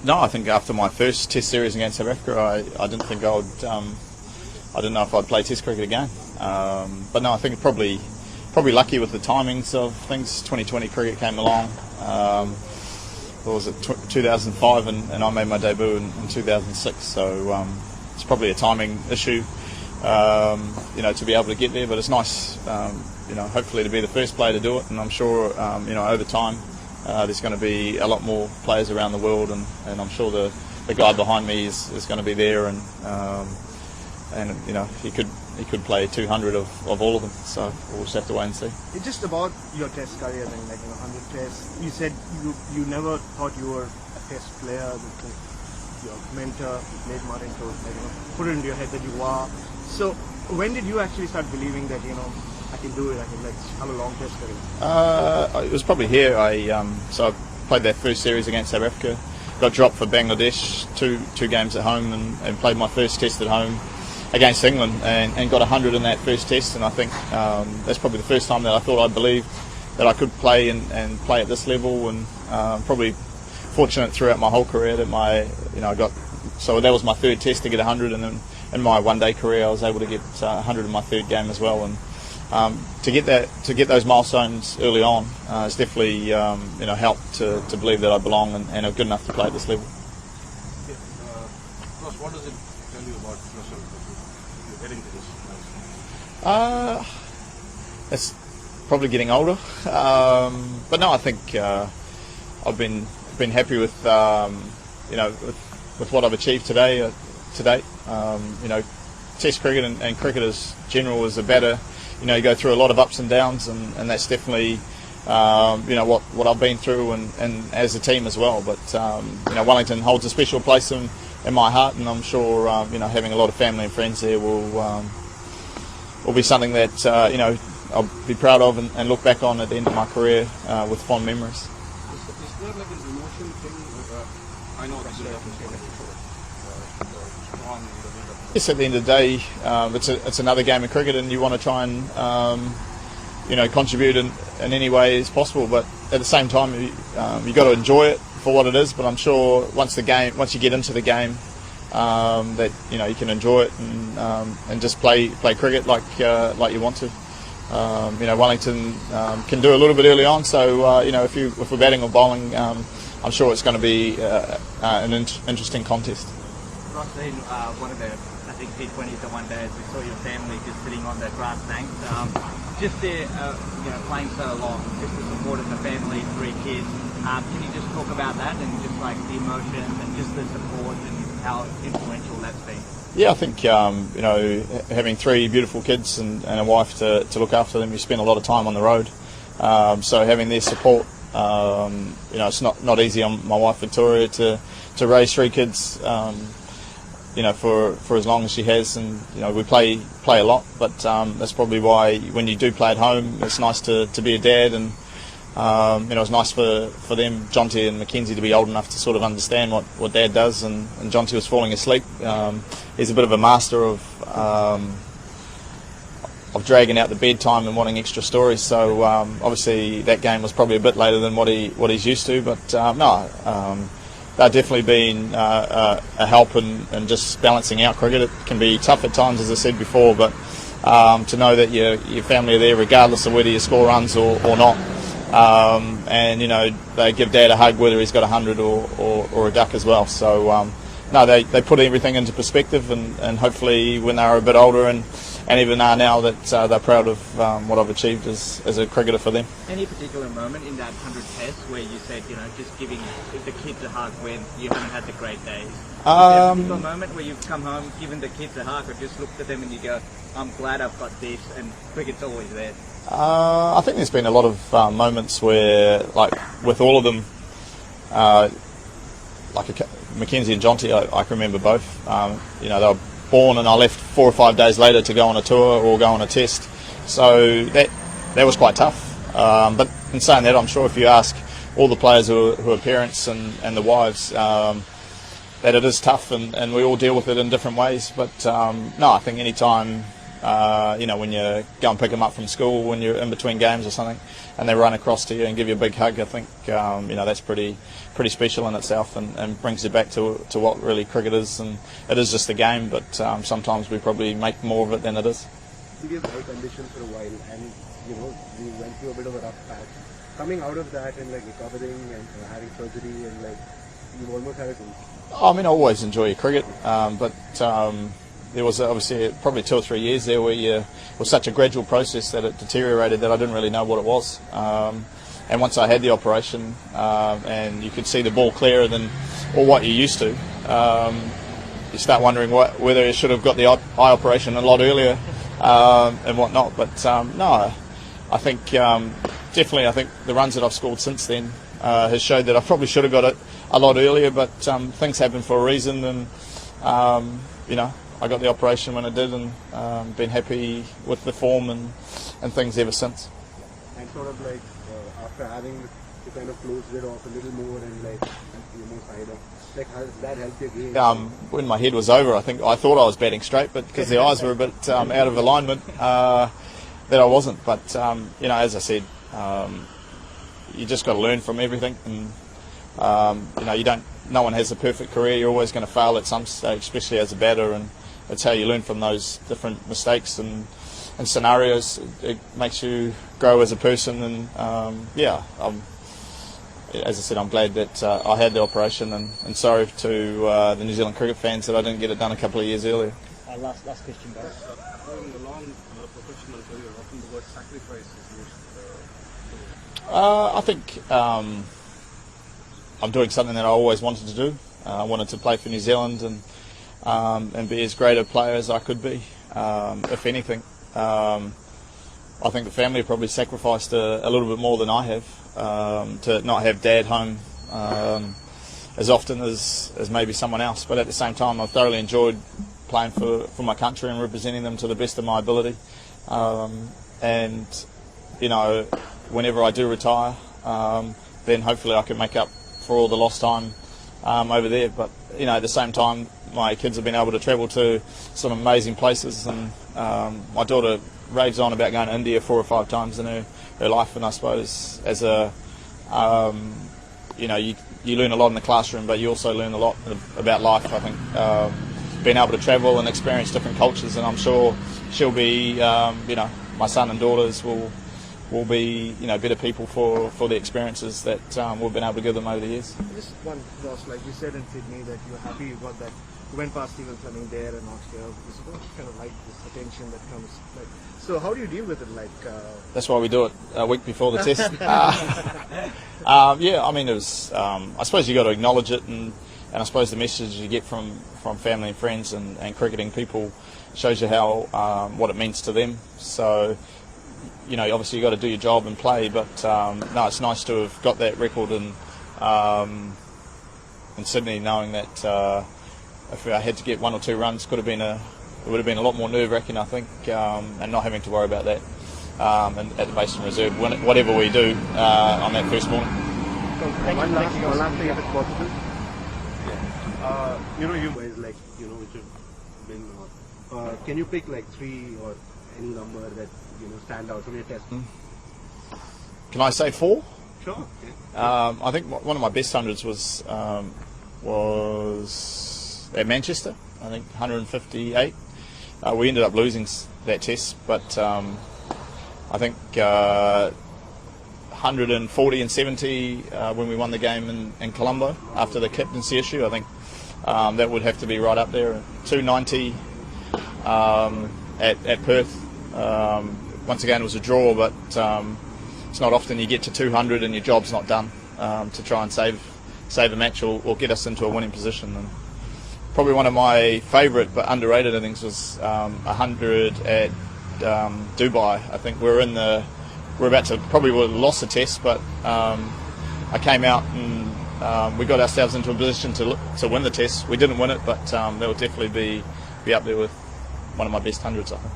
No, I think after my first Test series against South Africa, I didn't think I would. I didn't know if I'd play Test cricket again. But no, I think probably lucky with the timings of things. 2020 cricket came along. What was it? 2005, and I made my debut in 2006. So it's probably a timing issue. To be able to get there, but it's nice. Hopefully to be the first player to do it, and I'm sure over time. There's going to be a lot more players around the world, and I'm sure the guy behind me is going to be there, and he could play 200 of all of them. So we'll just have to wait and see. It's just about your Test career, then, 100 tests. You said you never thought you were a Test player. Your mentor, Blade Martin, put it into your head that you are. So when did you actually start believing that I can do it, I can have a long Test career? It was probably here. So I played that first series against South Africa, got dropped for Bangladesh, two games at home, and played my first Test at home against England, and got 100 in that first Test. And I think that's probably the first time that I thought I believed that I could play and play at this level, and probably fortunate throughout my whole career that I got. So that was my third Test to get 100, and then in my one-day career I was able to get 100 in my third game as well. And to get those milestones early on has definitely helped to believe that I belong and are good enough to play at this level. Ross, what does it tell you about yourself that you're heading to this? It's probably getting older, but no, I think I've been happy with with what I've achieved today. To date, Test cricket and cricket as general as a batter. You go through a lot of ups and downs, and that's definitely what I've been through, and as a team as well. But Wellington holds a special place in my heart, and I'm sure having a lot of family and friends there will be something that I'll be proud of and look back on at the end of my career with fond memories. Is there like an emotion thing? I know this is strong. Yes, at the end of the day, it's another game of cricket, and you want to try and contribute in any way as possible. But at the same time, you got to enjoy it for what it is. But I'm sure once you get into the game, that you can enjoy it and just play cricket like you want to. Wellington can do a little bit early on. So if we're batting or bowling, I'm sure it's going to be an interesting contest. Ross, one of the T20s the one day as we saw your family just sitting on the grass bank, just there, playing so long, just the support of the family, 3 kids. Can you just talk about that and just like the emotions and just the support and how influential that's been? Yeah, I think having 3 beautiful kids and a wife to look after them, you spend a lot of time on the road. So having their support, it's not easy on my wife Victoria to raise 3 kids. For as long as she has, and we play a lot, but that's probably why when you do play at home, it's nice to be a dad, and it's nice for them, Jonty and Mackenzie, to be old enough to sort of understand what Dad does, and Jonty was falling asleep. He's a bit of a master of dragging out the bedtime and wanting extra stories. So obviously that game was probably a bit later than what he's used to, but they've definitely been a help in just balancing out cricket. It can be tough at times, as I said before, but to know that your family are there regardless of whether you score runs or not. And they give Dad a hug whether he's got 100 or a duck as well. So they put everything into perspective, and hopefully when they're a bit older and even are now, that they're proud of what I've achieved as a cricketer for them. Any particular moment in that 100 tests where you said, just giving the kids a hug when you haven't had the great days? Is there a particular moment where you've come home, given the kids a hug, or just looked at them and you go, I'm glad I've got this, and cricket's always there? I think there's been a lot of moments where, like with all of them, Mackenzie and Jonty, I can remember both. They were born and I left 4 or 5 days later to go on a tour or go on a test. So that was quite tough. But in saying that, I'm sure if you ask all the players who are parents and the wives, that it is tough, and we all deal with it in different ways. But no, I think any time You know, when you go and pick them up from school when you're in between games or something, and they run across to you and give you a big hug. I think you know, that's pretty special in itself, and brings you back to what really cricket is. And it is just a game, but sometimes we probably make more of it than it is. Serious eye condition for a while, and you know, we went through a bit of a rough patch. Coming out of that and like recovering and having surgery, and like you almost had it. I mean, I always enjoy cricket, but there was obviously probably 2 or 3 years there where it was such a gradual process that it deteriorated that I didn't really know what it was. And once I had the operation, and you could see the ball clearer than or what you used to, you start wondering whether you should have got the eye operation a lot earlier and whatnot. But no, I think definitely I think the runs that I've scored since then has showed that I probably should have got it a lot earlier, but things happen for a reason, and you know, I got the operation when I did, and been happy with the form and things ever since. And sort of like after having to kind of close it off a little more and like you know, side up, like how does that help you again? When my head was over, I thought I was batting straight, but because the eyes were a bit out of alignment, that I wasn't. But you know, as I said, you just got to learn from everything, and you know, no one has a perfect career. You're always going to fail at some stage, especially as a batter, and it's how you learn from those different mistakes and scenarios. It makes you grow as a person, and yeah, as I said, I'm glad that I had the operation, and sorry to the New Zealand cricket fans that I didn't get it done a couple of years earlier. Last question, guys. In the long professional career, often the word sacrifice is used. I think I'm doing something that I always wanted to do. I wanted to play for New Zealand and be as great a player as I could be. If anything, I think the family probably sacrificed a little bit more than I have to not have Dad home as often as maybe someone else. But at the same time, I've thoroughly enjoyed playing for my country and representing them to the best of my ability. And you know, whenever I do retire, then hopefully I can make up for all the lost time over there. But you know, at the same time, my kids have been able to travel to some amazing places, and my daughter raves on about going to India 4 or 5 times in her life. And I suppose as a you know, you learn a lot in the classroom, but you also learn a lot about life. I think being able to travel and experience different cultures, and I'm sure she'll be you know, my son and daughters will be, you know, better people for the experiences that we've been able to give them over the years. Just one cross, like you said in Sydney, that you're happy you got that. You went past Stephen Fleming there and not here. You don't kind of like this attention that comes. Like, so how do you deal with it? Like that's why we do it a week before the test. Yeah, I mean, it was. I suppose you got to acknowledge it, and I suppose the message you get from family and friends and cricketing people shows you how what it means to them. So, you know, obviously you got to do your job and play, but no, it's nice to have got that record in Sydney, knowing that if I had to get 1 or 2 runs, it would have been a lot more nerve-wracking, I think, and not having to worry about that and at the Basin Reserve, whatever we do on that first morning. one last thing, if it's possible. You know, you guys like, you know, which have been. Can you pick like 3 or any number that you know stand out from your test? Can I say 4? Sure. I think one of my best hundreds was at Manchester. I think 158. We ended up losing that test, but I think 140 and 70 when we won the game in Colombo after the captaincy issue. I think that would have to be right up there. 290 at Perth. Once again, it was a draw, but it's not often you get to 200 and your job's not done to try and save a match or get us into a winning position. And probably one of my favourite but underrated innings was 100 at Dubai. I think we're about to probably would have lost the test, but I came out and we got ourselves into a position to win the test. We didn't win it, but that will definitely be up there with one of my best hundreds, I think.